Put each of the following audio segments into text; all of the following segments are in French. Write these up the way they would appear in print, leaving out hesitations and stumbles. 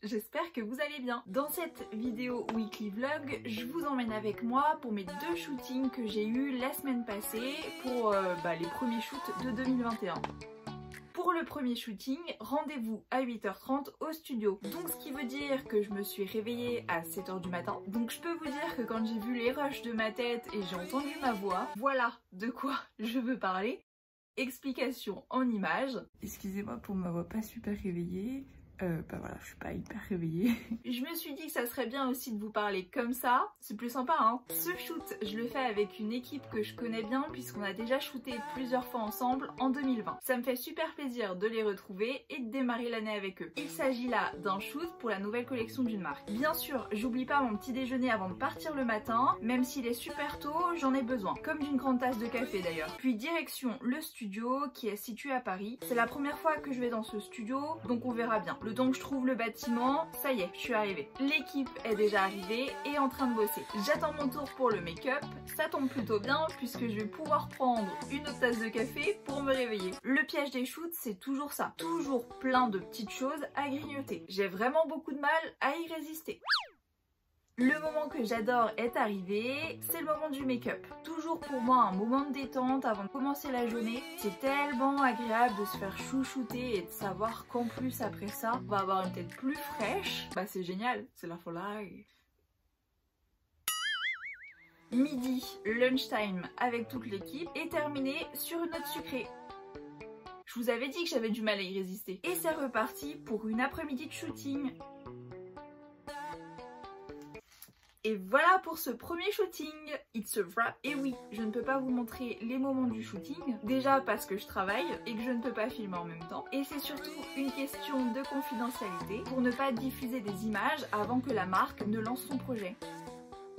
j'espère que vous allez bien. Dans cette vidéo weekly vlog, je vous emmène avec moi pour mes 2 shootings que j'ai eu la semaine passée pour les premiers shoots de 2021. Pour le premier shooting, rendez-vous à 8h30 au studio. Donc ce qui veut dire que je me suis réveillée à 7h du matin. Donc je peux vous dire que quand j'ai vu les rushs de ma tête et j'ai entendu ma voix, voilà de quoi je veux parler. Explication en images. Excusez-moi pour ma voix pas super réveillée. Voilà, je suis pas hyper réveillée. Je me suis dit que ça serait bien aussi de vous parler comme ça, c'est plus sympa hein. Ce shoot, je le fais avec une équipe que je connais bien puisqu'on a déjà shooté plusieurs fois ensemble en 2020. Ça me fait super plaisir de les retrouver et de démarrer l'année avec eux. Il s'agit là d'un shoot pour la nouvelle collection d'une marque. Bien sûr, j'oublie pas mon petit déjeuner avant de partir le matin, même s'il est super tôt, j'en ai besoin. Comme d'une grande tasse de café d'ailleurs. Puis direction le studio qui est situé à Paris. C'est la première fois que je vais dans ce studio, donc on verra bien. Le temps que je trouve le bâtiment, ça y est, je suis arrivée. L'équipe est déjà arrivée et en train de bosser. J'attends mon tour pour le make-up, ça tombe plutôt bien puisque je vais pouvoir prendre une autre tasse de café pour me réveiller. Le piège des shoots, c'est toujours ça. Toujours plein de petites choses à grignoter. J'ai vraiment beaucoup de mal à y résister. Le moment que j'adore est arrivé, c'est le moment du make-up. Toujours pour moi un moment de détente avant de commencer la journée. C'est tellement agréable de se faire chouchouter et de savoir qu'en plus après ça, on va avoir une tête plus fraîche. Bah c'est génial, c'est la folie. Midi, lunchtime avec toute l'équipe est terminé sur une note sucrée. Je vous avais dit que j'avais du mal à y résister. Et c'est reparti pour une après-midi de shooting. Et voilà pour ce premier shooting, it's a wrap. Et oui, je ne peux pas vous montrer les moments du shooting, déjà parce que je travaille et que je ne peux pas filmer en même temps. Et c'est surtout une question de confidentialité pour ne pas diffuser des images avant que la marque ne lance son projet.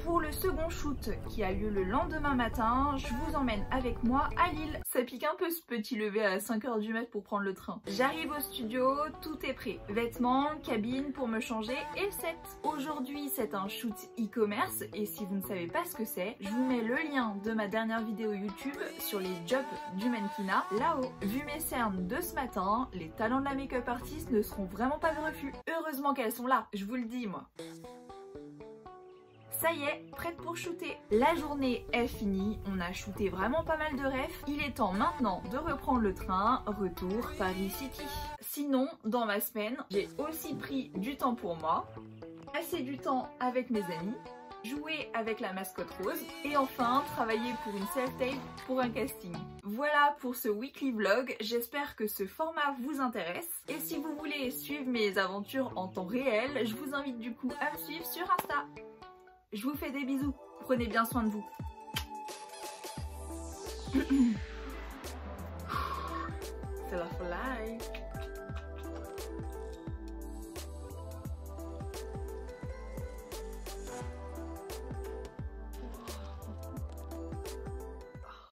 Pour le second shoot qui a lieu le lendemain matin, je vous emmène avec moi à Lille. Ça pique un peu ce petit lever à 5h du mat pour prendre le train. J'arrive au studio, tout est prêt. Vêtements, cabine pour me changer et le set. Aujourd'hui c'est un shoot e-commerce et si vous ne savez pas ce que c'est, je vous mets le lien de ma dernière vidéo YouTube sur les jobs du mannequinat là-haut. Vu mes cernes de ce matin, les talents de la make-up artiste ne seront vraiment pas de refus. Heureusement qu'elles sont là, je vous le dis moi. Ça y est, prête pour shooter. La journée est finie, on a shooté vraiment pas mal de refs. Il est temps maintenant de reprendre le train, retour Paris City. Sinon, dans ma semaine, j'ai aussi pris du temps pour moi, passer du temps avec mes amis, jouer avec la mascotte rose et enfin travailler pour une self-tape pour un casting. Voilà pour ce weekly vlog, j'espère que ce format vous intéresse et si vous voulez suivre mes aventures en temps réel, je vous invite du coup à me suivre sur Insta. Je vous fais des bisous, prenez bien soin de vous. C'est la folie.